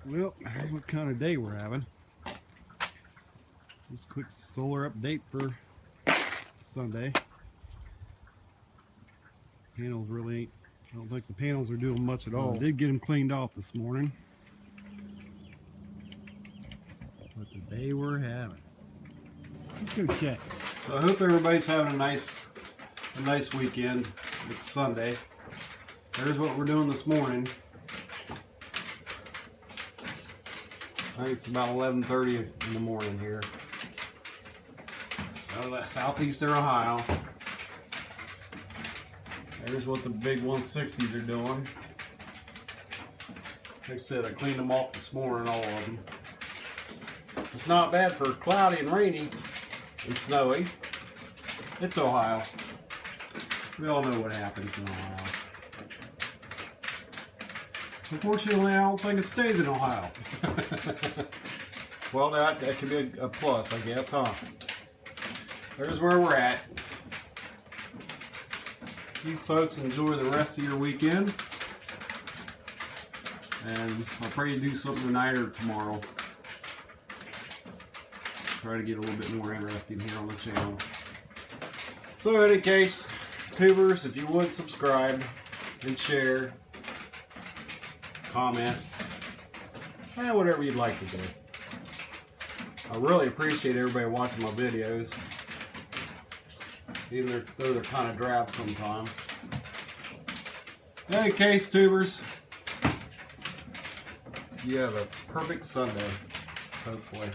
Well, here's what kind of day we're having. This quick solar update for Sunday. Panels really ain't, I don't think the panels are doing much at all. I did get them cleaned off this morning. But the day we're having. Let's go check. So I hope everybody's having a nice weekend. It's Sunday. There's what we're doing this morning. I think it's about 11:30 in the morning here. So that's southeastern Ohio. There's what the big 160s are doing. Like I said, I cleaned them off this morning, all of them. It's not bad for cloudy and rainy and snowy. It's Ohio. We all know what happens in Ohio. Unfortunately, I don't think it stays in Ohio. Well, that could be a plus, I guess, huh? There's where we're at. You folks enjoy the rest of your weekend. And I'll probably do something tonight or tomorrow. Try to get a little bit more interesting here on the channel. So in any case, tubers, if you would subscribe and share, comment, and whatever you'd like to do. I really appreciate everybody watching my videos, even though they're kind of drab sometimes. In any case, tubers, you have a perfect Sunday, hopefully.